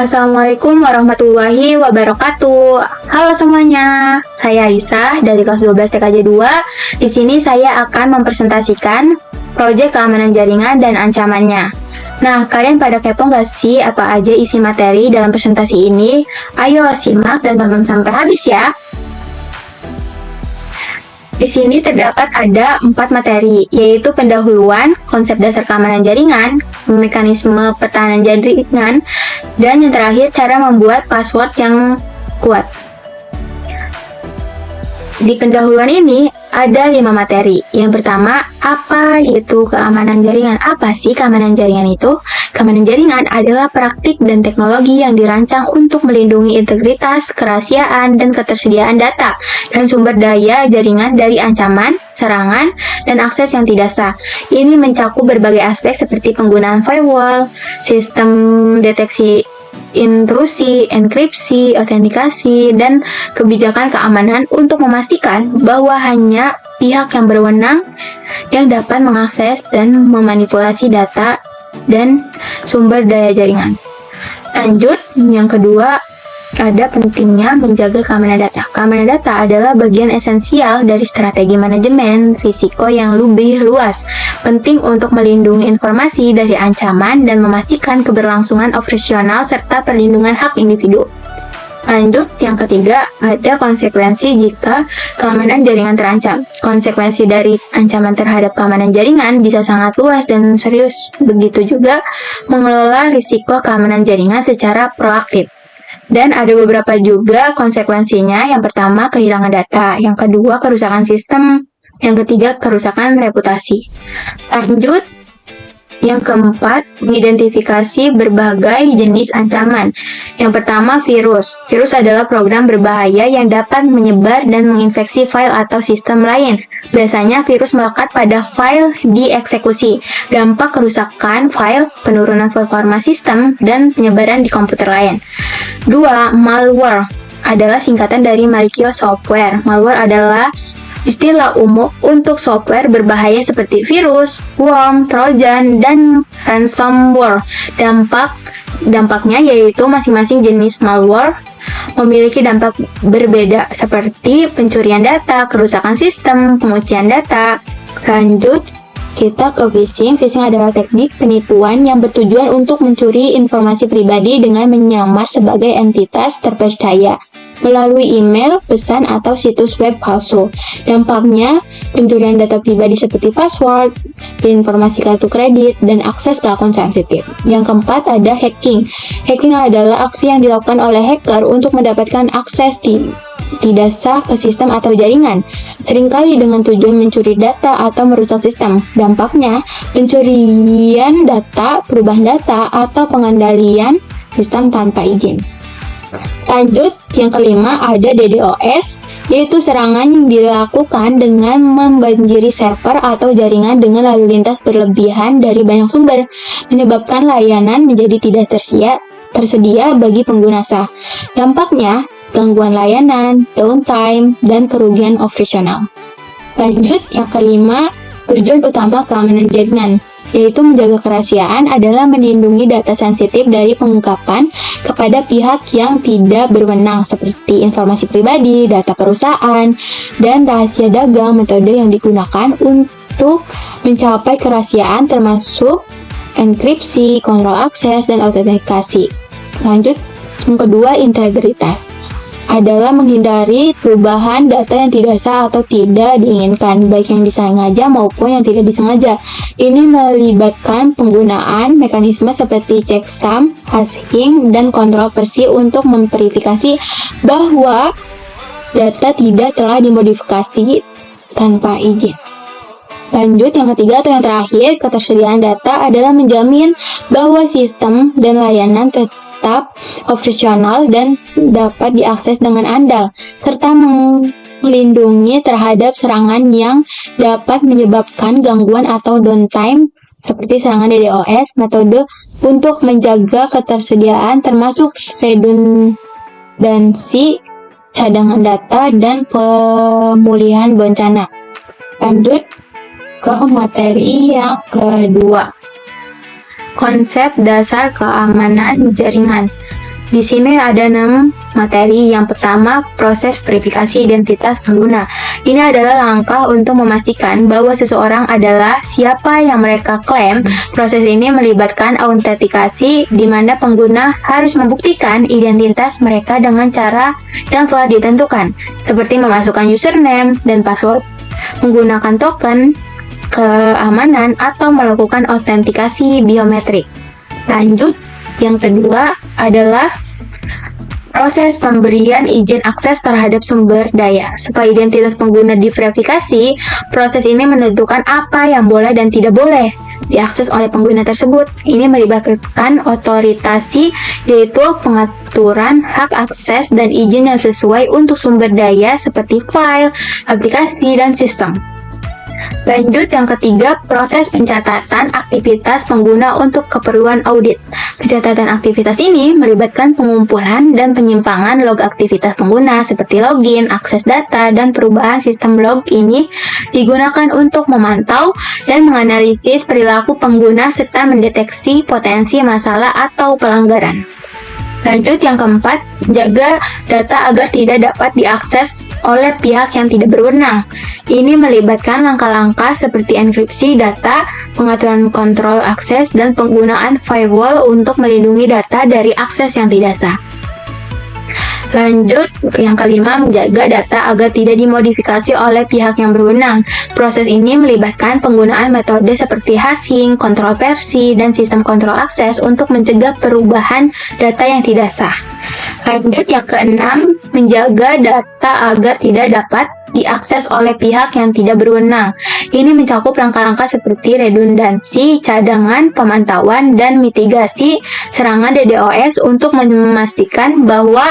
Assalamualaikum warahmatullahi wabarakatuh. Halo semuanya, saya Aisyah dari kelas 12 TKJ 2. Di sini saya akan mempresentasikan proyek keamanan jaringan dan ancamannya. Nah, kalian pada kepo nggak sih apa aja isi materi dalam presentasi ini? Ayo simak dan tonton sampai habis ya. Di sini terdapat ada 4 materi, yaitu pendahuluan, konsep dasar keamanan jaringan, mekanisme pertahanan jaringan, dan yang terakhir cara membuat password yang kuat. Di pendahuluan ini ada 5 materi. Yang pertama, apa itu keamanan jaringan? Apa sih keamanan jaringan itu? Keamanan jaringan adalah praktik dan teknologi yang dirancang untuk melindungi integritas, kerahasiaan, dan ketersediaan data dan sumber daya jaringan dari ancaman, serangan, dan akses yang tidak sah. Ini mencakup berbagai aspek seperti penggunaan firewall, sistem deteksi intrusi, enkripsi, autentikasi, dan kebijakan keamanan untuk memastikan bahwa hanya pihak yang berwenang yang dapat mengakses dan memanipulasi data dan sumber daya jaringan. Lanjut, yang kedua, ada pentingnya menjaga keamanan data. Keamanan data adalah bagian esensial dari strategi manajemen risiko yang lebih luas. Penting untuk melindungi informasi dari ancaman dan memastikan keberlangsungan operasional serta perlindungan hak individu. Lanjut, yang ketiga, ada konsekuensi jika keamanan jaringan terancam. Konsekuensi dari ancaman terhadap keamanan jaringan bisa sangat luas dan serius. Begitu juga mengelola risiko keamanan jaringan secara proaktif. Dan ada beberapa juga konsekuensinya. Yang pertama, kehilangan data. Yang kedua, kerusakan sistem. Yang ketiga, kerusakan reputasi. Lanjut, yang keempat, mengidentifikasi berbagai jenis ancaman. Yang pertama, virus. Virus adalah program berbahaya yang dapat menyebar dan menginfeksi file atau sistem lain. Biasanya virus melekat pada file dieksekusi. Dampak kerusakan file, penurunan performa sistem, dan penyebaran di komputer lain. 2. Malware adalah singkatan dari malicious software. Malware adalah istilah umum untuk software berbahaya seperti virus, worm, trojan, dan ransomware. Dampaknya yaitu masing-masing jenis malware memiliki dampak berbeda seperti pencurian data, kerusakan sistem, penguncian data. Lanjut, kita ke phishing. Phishing adalah teknik penipuan yang bertujuan untuk mencuri informasi pribadi dengan menyamar sebagai entitas terpercaya melalui email, pesan, atau situs web palsu. Dampaknya, pencurian data pribadi seperti password, informasi kartu kredit, dan akses ke akun sensitif. Yang keempat ada hacking. Hacking adalah aksi yang dilakukan oleh hacker untuk mendapatkan akses tidak sah ke sistem atau jaringan, seringkali dengan tujuan mencuri data atau merusak sistem. Dampaknya, pencurian data, perubahan data, atau pengendalian sistem tanpa izin. Lanjut, yang kelima ada DDoS, yaitu serangan yang dilakukan dengan membanjiri server atau jaringan dengan lalu lintas berlebihan dari banyak sumber, menyebabkan layanan menjadi tidak tersedia bagi pengguna sah. Dampaknya, gangguan layanan, downtime, dan kerugian operasional. Lanjut, yang kelima, tujuan utama keamanan jaringan, yaitu menjaga kerahasiaan adalah melindungi data sensitif dari pengungkapan kepada pihak yang tidak berwenang seperti informasi pribadi, data perusahaan, dan rahasia dagang. Metode yang digunakan untuk mencapai kerahasiaan termasuk enkripsi, kontrol akses, dan autentikasi. Lanjut, yang kedua, integritas adalah menghindari perubahan data yang tidak sah atau tidak diinginkan, baik yang disengaja maupun yang tidak disengaja. Ini melibatkan penggunaan mekanisme seperti checksum, hashing, dan kontrol versi untuk memverifikasi bahwa data tidak telah dimodifikasi tanpa izin. Lanjut, yang ketiga atau yang terakhir, ketersediaan data adalah menjamin bahwa sistem dan layanan tetap operasional dan dapat diakses dengan andal, serta melindungi terhadap serangan yang dapat menyebabkan gangguan atau downtime seperti serangan DDoS. Metode untuk menjaga ketersediaan termasuk redundansi, cadangan data, dan pemulihan bencana. Lanjut ke materi yang kedua, konsep dasar keamanan jaringan. Di sini ada 6 materi. Yang pertama, proses verifikasi identitas pengguna. Ini adalah langkah untuk memastikan bahwa seseorang adalah siapa yang mereka klaim. Proses ini melibatkan autentikasi di mana pengguna harus membuktikan identitas mereka dengan cara yang telah ditentukan, seperti memasukkan username dan password, menggunakan token keamanan, atau melakukan autentikasi biometrik. Lanjut, yang kedua adalah proses pemberian izin akses terhadap sumber daya. Setelah identitas pengguna diverifikasi, proses ini menentukan apa yang boleh dan tidak boleh diakses oleh pengguna tersebut. Ini melibatkan otoritasi, yaitu pengaturan hak akses dan izin yang sesuai untuk sumber daya seperti file, aplikasi, dan sistem. Lanjut, yang ketiga, proses pencatatan aktivitas pengguna untuk keperluan audit. Pencatatan aktivitas ini melibatkan pengumpulan dan penyimpangan log aktivitas pengguna seperti login, akses data, dan perubahan sistem log. Ini digunakan untuk memantau dan menganalisis perilaku pengguna serta mendeteksi potensi masalah atau pelanggaran. Lanjut, yang keempat, jaga data agar tidak dapat diakses oleh pihak yang tidak berwenang. Ini melibatkan langkah-langkah seperti enkripsi data, pengaturan kontrol akses, dan penggunaan firewall untuk melindungi data dari akses yang tidak sah. Lanjut, yang kelima, menjaga data agar tidak dimodifikasi oleh pihak yang berwenang. Proses ini melibatkan penggunaan metode seperti hashing, kontrol versi, dan sistem kontrol akses untuk mencegah perubahan data yang tidak sah. Lanjut, yang keenam, menjaga data agar tidak dapat diakses oleh pihak yang tidak berwenang. Ini mencakup langkah-langkah seperti redundansi, cadangan, pemantauan, dan mitigasi serangan DDoS untuk memastikan bahwa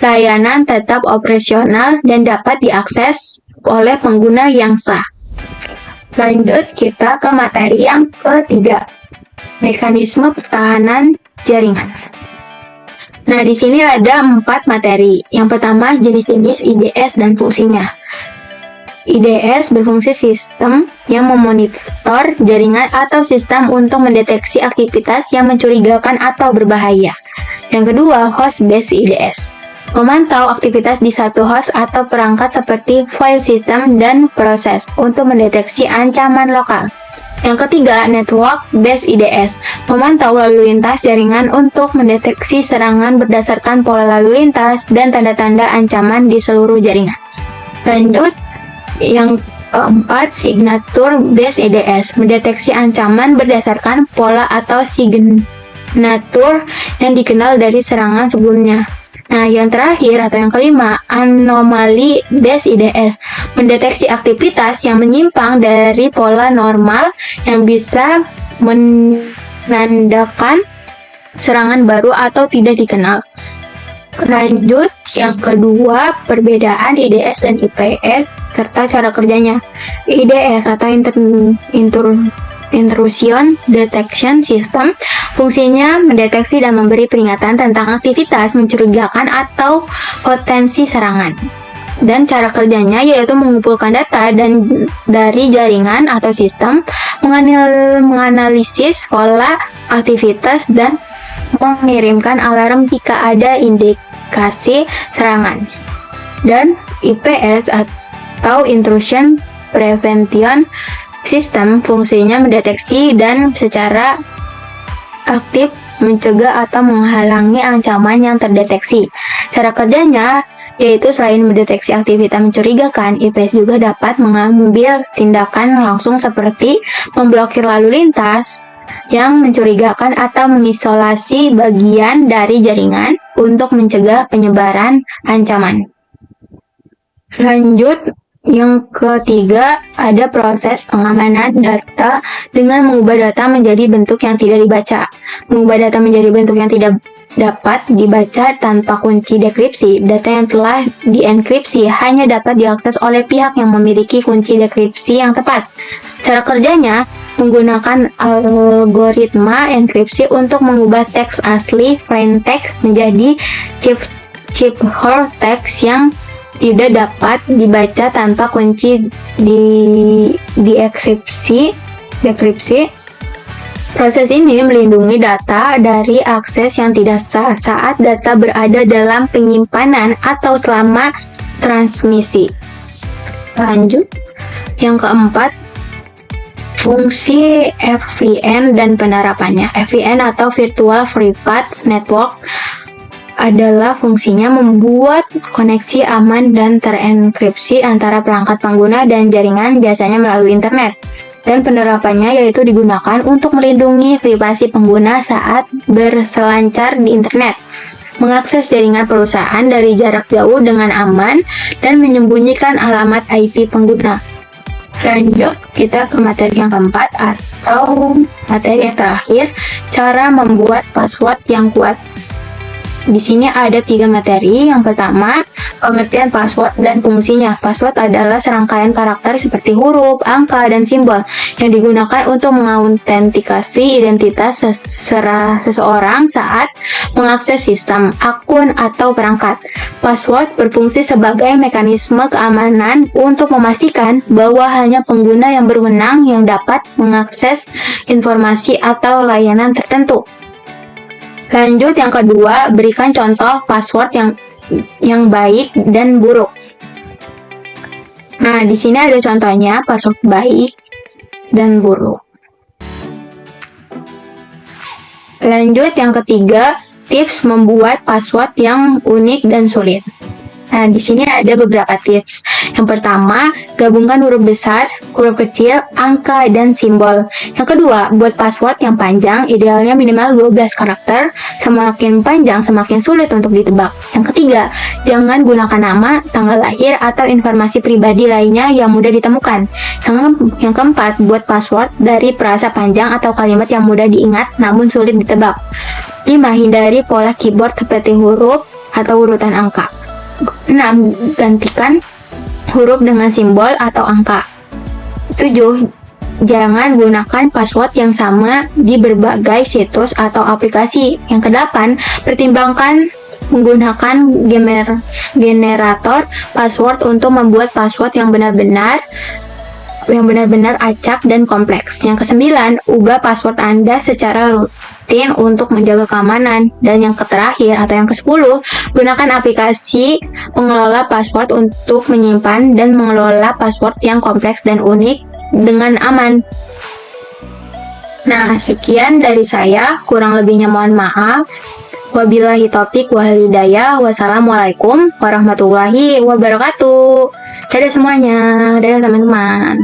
layanan tetap operasional dan dapat diakses oleh pengguna yang sah. Lanjut, kita ke materi yang ketiga, mekanisme pertahanan jaringan. Nah, di sini ada 4 materi. Yang pertama, jenis-jenis IDS dan fungsinya. IDS berfungsi sistem yang memonitor jaringan atau sistem untuk mendeteksi aktivitas yang mencurigakan atau berbahaya. Yang kedua, host-based IDS. Memantau aktivitas di satu host atau perangkat seperti file system dan proses untuk mendeteksi ancaman lokal. Yang ketiga, network-based IDS. Memantau lalu lintas jaringan untuk mendeteksi serangan berdasarkan pola lalu lintas dan tanda-tanda ancaman di seluruh jaringan. Lanjut, yang keempat, signature-based IDS. Mendeteksi ancaman berdasarkan pola atau signature yang dikenal dari serangan sebelumnya. Nah, yang terakhir atau yang kelima, anomaly based IDS. Mendeteksi aktivitas yang menyimpang dari pola normal yang bisa menandakan serangan baru atau tidak dikenal. Lanjut, yang kedua, perbedaan IDS dan IPS serta cara kerjanya. IDS atau Intrusion Detection System fungsinya mendeteksi dan memberi peringatan tentang aktivitas mencurigakan atau potensi serangan. Dan cara kerjanya yaitu mengumpulkan data dari jaringan atau sistem, menganalisis pola aktivitas, dan mengirimkan alarm jika ada indikasi serangan. Dan IPS atau Intrusion Prevention System fungsinya mendeteksi dan secara aktif mencegah atau menghalangi ancaman yang terdeteksi. Cara kerjanya yaitu selain mendeteksi aktivitas mencurigakan, IPS juga dapat mengambil tindakan langsung seperti memblokir lalu lintas yang mencurigakan atau mengisolasi bagian dari jaringan untuk mencegah penyebaran ancaman. Lanjut, yang ketiga, ada proses pengamanan data dengan mengubah data menjadi bentuk yang tidak dibaca. Mengubah data menjadi bentuk yang tidak dapat dibaca tanpa kunci dekripsi. Data yang telah dienkripsi hanya dapat diakses oleh pihak yang memiliki kunci dekripsi yang tepat. Cara kerjanya menggunakan algoritma enkripsi untuk mengubah teks asli plain text menjadi cipher text yang tidak dapat dibaca tanpa kunci dekripsi. Proses ini melindungi data dari akses yang tidak sah saat data berada dalam penyimpanan atau selama transmisi. Lanjut, yang keempat, fungsi FVN dan penerapannya. FVN atau Virtual Private Network adalah fungsinya membuat koneksi aman dan terenkripsi antara perangkat pengguna dan jaringan, biasanya melalui internet. Dan penerapannya yaitu digunakan untuk melindungi privasi pengguna saat berselancar di internet, mengakses jaringan perusahaan dari jarak jauh dengan aman, dan menyembunyikan alamat IP pengguna. Lanjut, kita ke materi yang keempat atau materi yang terakhir, cara membuat password yang kuat. Di sini ada 3 materi. Yang pertama, pengertian password dan fungsinya. Password adalah serangkaian karakter seperti huruf, angka, dan simbol yang digunakan untuk mengautentikasi identitas seseorang saat mengakses sistem, akun, atau perangkat. Password berfungsi sebagai mekanisme keamanan untuk memastikan bahwa hanya pengguna yang berwenang yang dapat mengakses informasi atau layanan tertentu. Lanjut, yang kedua, berikan contoh password yang baik dan buruk. Nah, di sini ada contohnya password baik dan buruk. Lanjut, yang ketiga, tips membuat password yang unik dan sulit. Nah, di sini ada beberapa tips. Yang pertama, gabungkan huruf besar, huruf kecil, angka, dan simbol. Yang kedua, buat password yang panjang, idealnya minimal 12 karakter. Semakin panjang, semakin sulit untuk ditebak. Yang ketiga, jangan gunakan nama, tanggal lahir, atau informasi pribadi lainnya yang mudah ditemukan. Yang keempat, buat password dari frasa panjang atau kalimat yang mudah diingat namun sulit ditebak. 5. Hindari pola keyboard seperti huruf atau urutan angka. 6. Gantikan huruf dengan simbol atau angka. 7. Jangan gunakan password yang sama di berbagai situs atau aplikasi. Yang ke-8, pertimbangkan menggunakan generator password untuk membuat password yang benar-benar acak dan kompleks. Yang ke-9, ubah password Anda secara rutin untuk menjaga keamanan. Dan yang terakhir atau yang ke-10, gunakan aplikasi pengelola password untuk menyimpan dan mengelola password yang kompleks dan unik dengan aman. Nah, sekian dari saya, kurang lebihnya mohon maaf. Wabillahi taufiq wal hidayah. Wassalamualaikum warahmatullahi wabarakatuh. Dadah semuanya, dadah teman-teman.